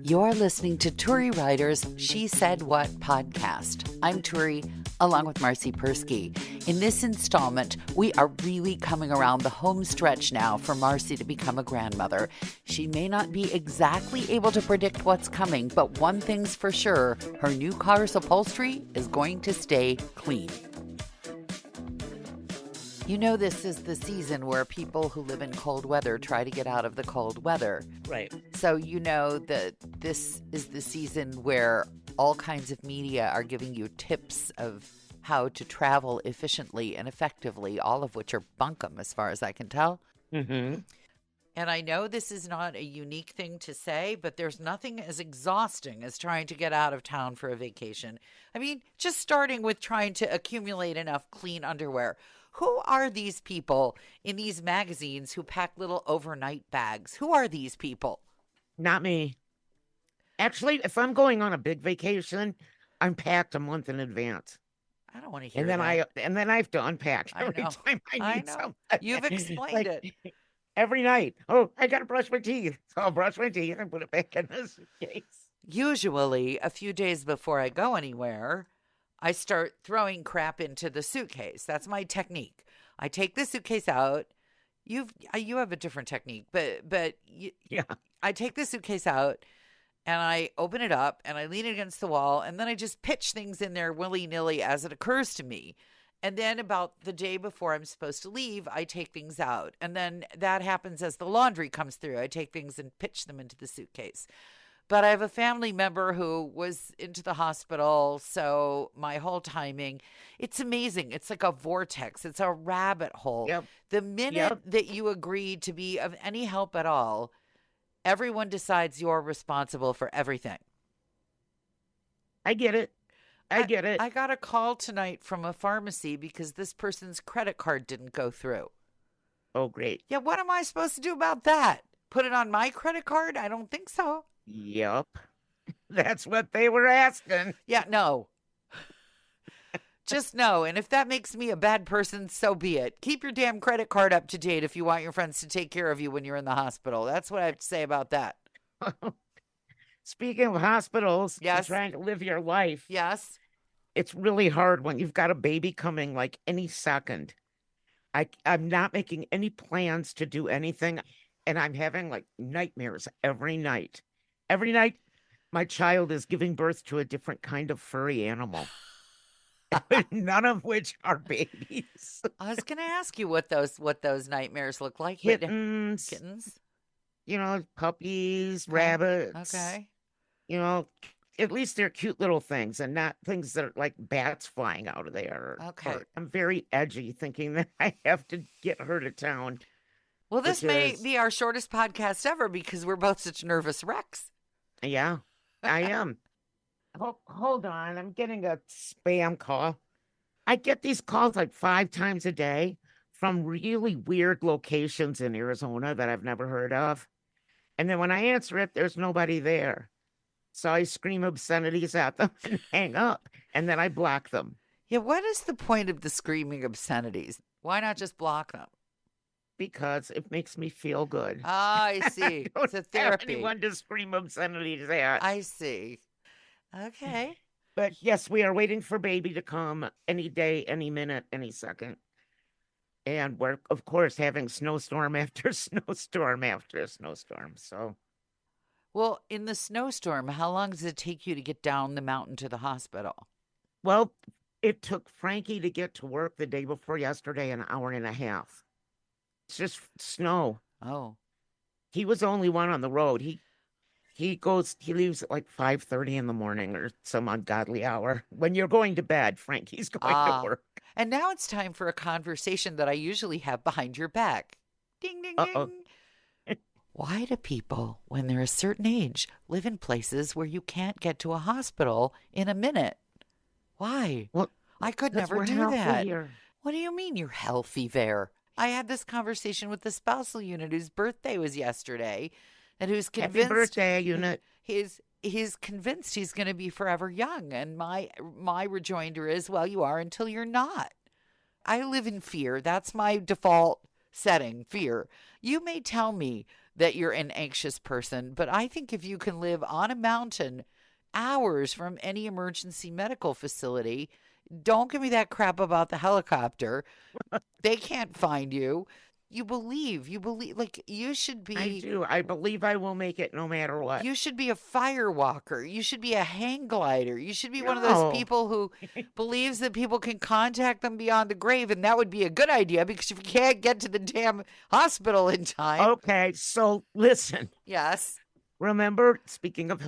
You're listening to Turi Writer's She Said What podcast. I'm Turi, along with Marcy Persky. In this installment, we are really coming around the home stretch now for Marcy to become a grandmother. She may not be exactly able to predict what's coming, but one thing's for sure, her new car's upholstery is going to stay clean. You know, this is the season where people who live in cold weather try to get out of the cold weather. Right. So you know that this is the season where all kinds of media are giving you tips of how to travel efficiently and effectively, all of which are bunkum as far as I can tell. Mm-hmm. And I know this is not a unique thing to say, but there's nothing as exhausting as trying to get out of town for a vacation. I mean, just starting with trying to accumulate enough clean underwear. Who are these people in these magazines who pack little overnight bags? Who are these people? Not me. Actually, if I'm going on a big vacation, I'm packed a month in advance. I don't want to hear And then that. I have to unpack I every know. time I I need know. something. You've explained Like, it. every night. Oh, I gotta brush my teeth. So I'll brush my teeth and put it back in the suitcase. Usually, a few days before I go anywhere, I start throwing crap into the suitcase. That's my technique. I take the suitcase out. You have a different technique, but Yeah. I take the suitcase out and I open it up and I lean it against the wall and then I just pitch things in there willy-nilly as it occurs to me. And then about the day before I'm supposed to leave, I take things out. And then that happens as the laundry comes through. I take things and pitch them into the suitcase. But I have a family member who was into the hospital, so my whole timing, it's amazing. It's like a vortex. It's a rabbit hole. Yep. The minute that you agree to be of any help at all, everyone decides you're responsible for everything. I get it. I get it. I got a call tonight from a pharmacy because this person's credit card didn't go through. Oh, great. Yeah, what am I supposed to do about that? Put it on my credit card? I don't think so. Yep. That's what they were asking. Yeah, no. Just no. And if that makes me a bad person, so be it. Keep your damn credit card up to date if you want your friends to take care of you when you're in the hospital. That's what I have to say about that. Speaking of hospitals, Yes. trying to live your life. Yes. It's really hard when you've got a baby coming like any second. I'm not making any plans to do anything, and I'm having like nightmares every night. Every night, my child is giving birth to a different kind of furry animal, none of which are babies. I was going to ask you what those nightmares look like. Kittens, Kittens? Puppies, Okay. rabbits. Okay. At least they're cute little things and not things that are like bats flying out of there. Okay. I'm very edgy thinking that I have to get her to town. Well, this may Because- be our shortest podcast ever because we're both such nervous wrecks. Yeah, I am. Hold on. I'm getting a spam call. I get these calls like 5 times a day from really weird locations in Arizona that I've never heard of. And then when I answer it, there's nobody there. So I scream obscenities at them and hang up, and then I block them. Yeah, what is the point of the screaming obscenities? Why not just block them? Because it makes me feel good. Ah, I see. I It's a don't have therapy. anyone to scream obscenities at. I see. Okay. But yes, we are waiting for baby to come any day, any minute, any second. And we're, of course, having snowstorm after snowstorm after snowstorm. So, Well, in the snowstorm, how long does it take you to get down the mountain to the hospital? well, it took Frankie to get to work the day before yesterday an hour and a half. It's just snow. Oh, He was the only one on the road. He leaves at like 5:30 in the morning or some ungodly hour. When you're going to bed, Frankie's going to work. and now it's time for a conversation that I usually have behind your back. Ding, ding, Uh-oh. ding. Why do people, when they're a certain age, live in places where you can't get to a hospital in a minute? Why? Well, I could Because never we're do healthy that. here. What do you mean you're healthy there? I had this conversation with the spousal unit whose birthday was yesterday and who's Happy convinced birthday, unit. he's convinced he's going to be forever young. And my rejoinder is, well, you are until you're not. I live in fear. That's my default setting, fear. You may tell me that you're an anxious person. But I think if you can live on a mountain hours from any emergency medical facility, don't give me that crap about the helicopter. They can't find you. You believe, like you should I be. do. I believe I will make it no matter what. You should be a fire walker. You should be a hang glider. You should be one of those No. people who believes that people can contact them beyond the grave. And that would be a good idea because if you can't get to the damn hospital in time. Okay, so listen. Yes. Remember, speaking of,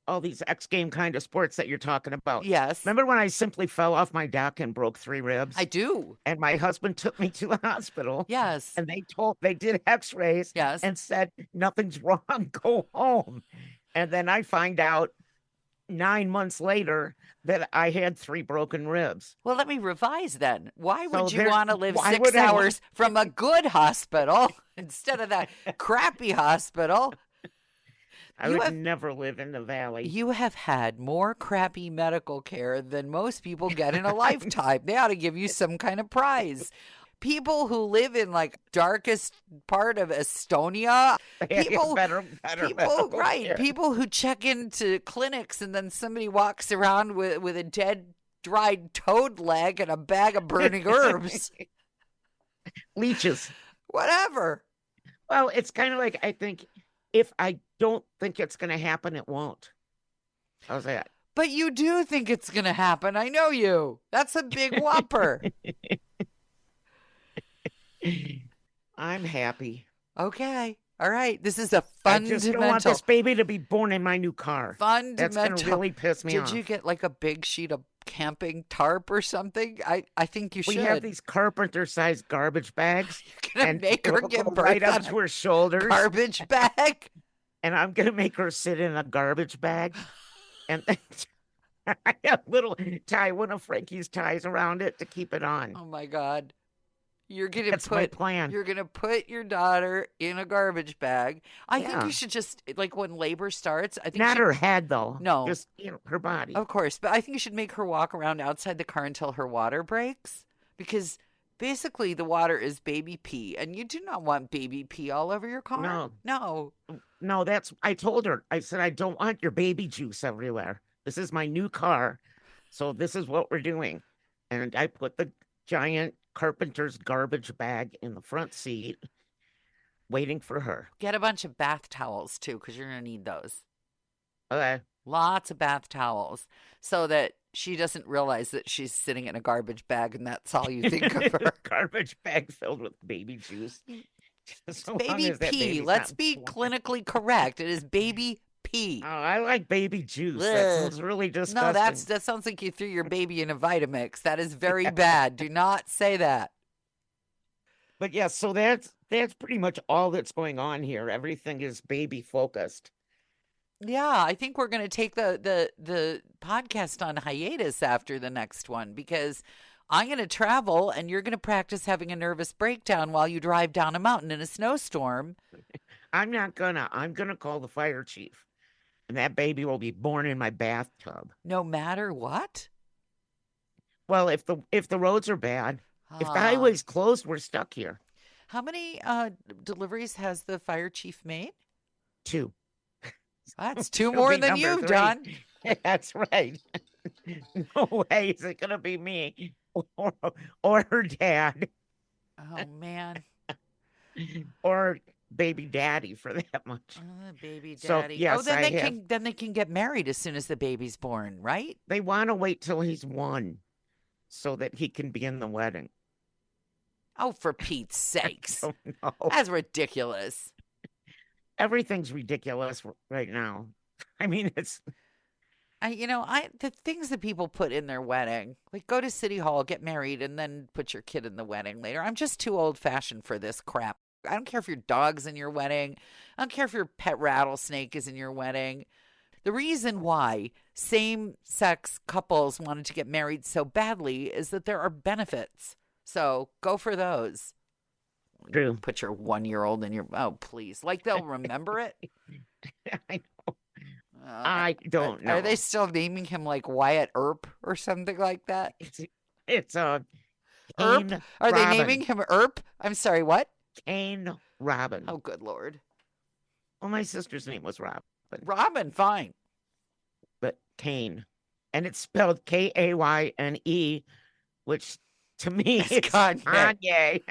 all these X game kind of sports that you're talking about. Yes. Remember when I simply fell off my deck and broke 3 ribs? I do. And my husband took me to the hospital. Yes. And they did x-rays. Yes. And said, nothing's wrong, go home. And then I find out 9 months later that I had 3 broken ribs. Well, let me revise then. Why So would you there- want to live why 6 would I want- hours from a good hospital instead of that crappy hospital? I You would have- never live in the valley. You have had more crappy medical care than most people get in a lifetime. They ought to give you some kind of prize. People who live in like darkest part of Estonia, people, better people, medical right? care. People who check into clinics and then somebody walks around with a dead, dried toad leg and a bag of burning herbs. Leeches. Whatever. Well, it's kind of like, I think if I don't think it's going to happen, it won't. How's that? But you do think it's going to happen. I know you. That's a big whopper. I'm happy. Okay. All right. This is a I just don't want fundamental. this baby to be born in my new car. That's going Fundamental. to really piss me off. Did you get like a big sheet of camping tarp or something? I think you We should. have these carpenter-sized garbage bags, You're gonna and make her it'll give go birth right on up a to her shoulders, garbage bag. and I'm going to make her sit in a garbage bag, and then I have little tie one of Frankie's ties around it to keep it on. Oh my God. You're gonna That's my put plan. you're gonna put your daughter in a garbage bag. I think Yeah. you should just like when labor starts. I think Not she- her head, though. No. Just, her body. Of course, but I think you should make her walk around outside the car until her water breaks because basically the water is baby pee and you do not want baby pee all over your car. No. No. No, I told her, I said, I don't want your baby juice everywhere. This is my new car. So this is what we're doing. And I put the giant carpenter's garbage bag in the front seat, waiting for her. Get a bunch of bath towels too because you're going to need those. Okay. Lots of bath towels so that she doesn't realize that she's sitting in a garbage bag and that's all you think of her. Garbage bag filled with baby juice. So long Baby as that pee. baby's Let's not be born. clinically correct. It is baby pee. Oh, I like baby juice. Ugh. That sounds really disgusting. No, that sounds like you threw your baby in a Vitamix. That is very bad. Do not say that. But yeah, so that's pretty much all that's going on here. Everything is baby focused. Yeah, I think we're going to take the podcast on hiatus after the next one because I'm going to travel and you're going to practice having a nervous breakdown while you drive down a mountain in a snowstorm. I'm gonna call the fire chief. And that baby will be born in my bathtub. No matter what. Well, if the roads are bad, if the Ah. highway's closed, we're stuck here. How many deliveries has the fire chief made? 2. That's 2 It'll more be than number you've 3. done. That's right. No way is it gonna be me or her dad Oh man. or baby daddy for that much. Baby So, daddy. yes, oh, then I they have- can get married as soon as the baby's born, right? They want to wait till he's 1 so that he can be in the wedding. Oh, for Pete's sakes. Oh no. That's ridiculous. Everything's ridiculous right now. I mean, it's The things that people put in their wedding, like go to City Hall, get married, and then put your kid in the wedding later. I'm just too old fashioned for this crap. I don't care if your dog's in your wedding. I don't care if your pet rattlesnake is in your wedding. The reason why same-sex couples wanted to get married so badly is that there are benefits. So go for those. true. Put your 1-year-old in your, oh, please. Like they'll remember it. I Uh, I don't know. Are they still naming him like Wyatt Earp or something like that? It's Earp? Kane Are they Robin. naming him Earp? I'm sorry, what? Kane Robin. Oh, good Lord. Well, my sister's name was Robin, Robin, fine. but Kane. And it's spelled Kayne, which to me It's it's Kanye.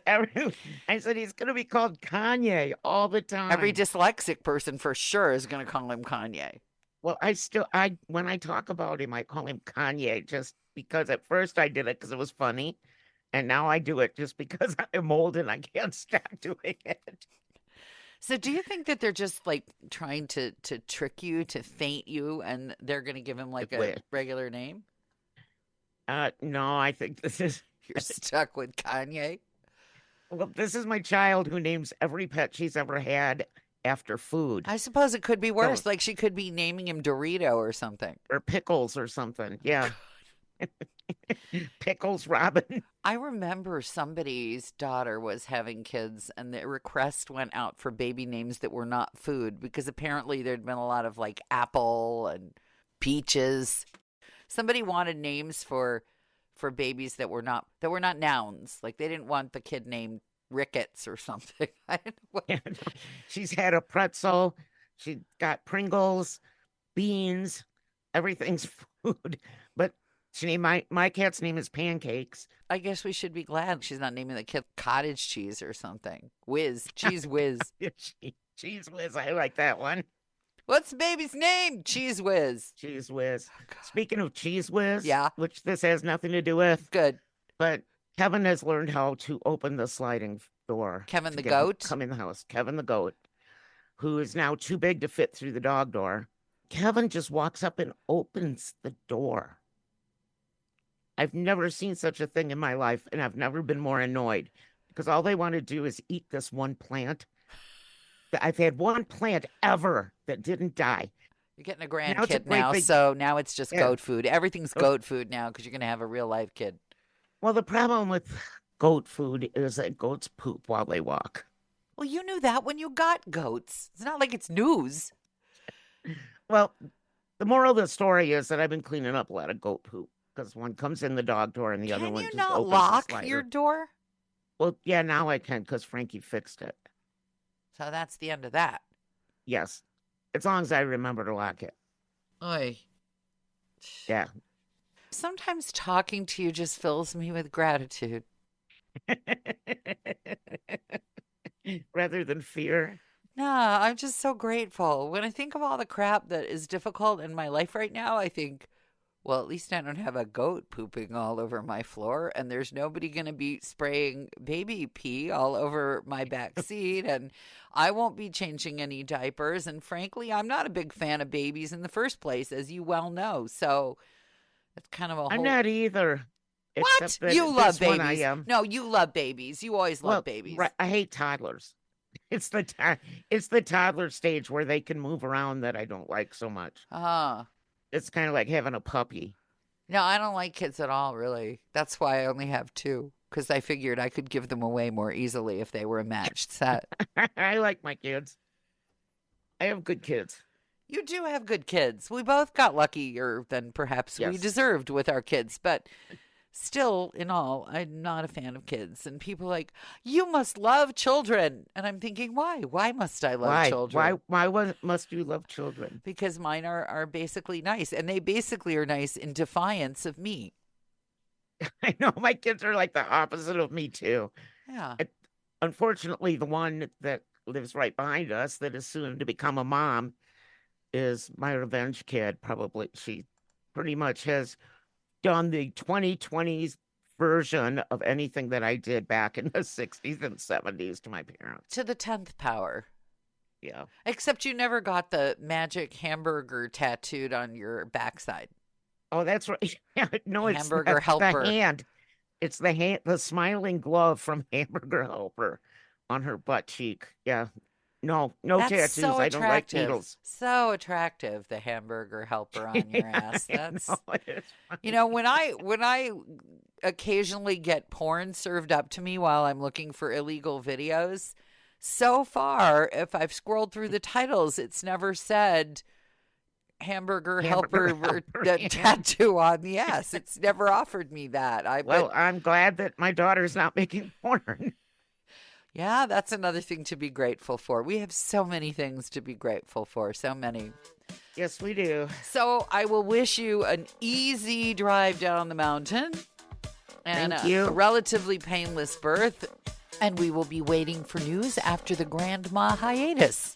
Kanye. I said he's going to be called Kanye all the time. Every dyslexic person for sure is going to call him Kanye. Well, when I talk about him, I call him Kanye just because at first I did it because it was funny. And now I do it just because I'm old and I can't stop doing it. So do you think that they're just like trying to trick you, to feint you, and they're going to give him like a regular name? No, I think this is... You're stuck with Kanye? Well, this is my child who names every pet she's ever had after food. I suppose it could be worse. Like she could be naming him Dorito or something. Or Pickles or something. Yeah. Pickles Robin. I remember somebody's daughter was having kids and the request went out for baby names that were not food because apparently there'd been a lot of like apple and peaches. Somebody wanted names for babies that were not nouns. Like they didn't want the kid named Ricketts or something. I don't know what. She's had a pretzel. She got Pringles, beans, everything's food. But she named my cat's name is Pancakes. I guess we should be glad she's not naming the kid cottage cheese or something. Whiz, cheese whiz. Cheese whiz. I like that one. What's the baby's name? Cheese whiz. Cheese whiz. Oh, speaking of cheese whiz, yeah, which this has nothing to do with. Good. But Kevin has learned how to open the sliding door. Kevin the goat? Come in the house. Kevin the goat, who is now too big to fit through the dog door. Kevin just walks up and opens the door. I've never seen such a thing in my life, and I've never been more annoyed because all they want to do is eat this one plant. I've had one plant ever that didn't die. You're getting a grandkid now, so now it's just goat food. Everything's Oh. goat food now because you're going to have a real life kid. Well, the problem with goat food is that goats poop while they walk. Well, you knew that when you got goats. It's not like it's news. Well, the moral of the story is that I've been cleaning up a lot of goat poop because one comes in the dog door and the other one just opens the Can you not lock slider. your door? Well, yeah, now I can because Frankie fixed it. So that's the end of that. Yes, as long as I remember to lock it. Oy. Yeah. Sometimes talking to you just fills me with gratitude. Rather than fear. Nah, I'm just so grateful. When I think of all the crap that is difficult in my life right now, I think, well, at least I don't have a goat pooping all over my floor, and there's nobody going to be spraying baby pee all over my back seat, and I won't be changing any diapers. And frankly, I'm not a big fan of babies in the first place, as you well know. So it's kind of a whole... I'm not either. What? You love babies. I am. No, you love babies. You always love babies. Right. I hate toddlers. It's the toddler stage where they can move around that I don't like so much. It's kind of like having a puppy. No, I don't like kids at all, really. That's why I only have two, because I figured I could give them away more easily if they were a matched set. I like my kids. I have good kids. You do have good kids. We both got luckier than perhaps we deserved with our kids, but still, in all, I'm not a fan of kids. And people are like, you must love children. And I'm thinking, why? Why must I love children? Why must you love children? Because mine are basically nice. And they basically are nice in defiance of me. I know. My kids are like the opposite of me, too. Yeah. Unfortunately, the one that lives right behind us that is soon to become a mom is my revenge kid. Probably she pretty much has done the 2020s version of anything that I did back in the 60s and 70s to my parents. To the 10th power. Yeah. Except you never got the magic hamburger tattooed on your backside. Oh, that's right. Yeah, no, it's Hamburger Helper. The hand. It's the hand, the smiling glove from Hamburger Helper on her butt cheek. Yeah. No That's tattoos. So I don't like needles. So attractive, the Hamburger Helper on your ass. That's know, when I occasionally get porn served up to me while I'm looking for illegal videos, so far, if I've scrolled through the titles, it's never said Hamburger Helper tattoo on the ass. It's never offered me that. I'm glad that my daughter's not making porn. Yeah, that's another thing to be grateful for. We have so many things to be grateful for, so many. Yes, we do. So I will wish you an easy drive down the mountain and Thank you. a relatively painless birth. And we will be waiting for news after the Grandma hiatus.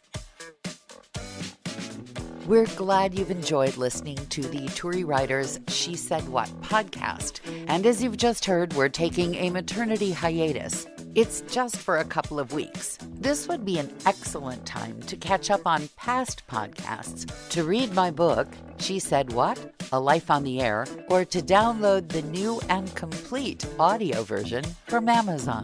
We're glad you've enjoyed listening to the Turi Writers She Said What podcast. And as you've just heard, we're taking a maternity hiatus. It's just for a couple of weeks. This would be an excellent time to catch up on past podcasts, to read my book, She Said What? A Life on the Air, or to download the new and complete audio version from Amazon.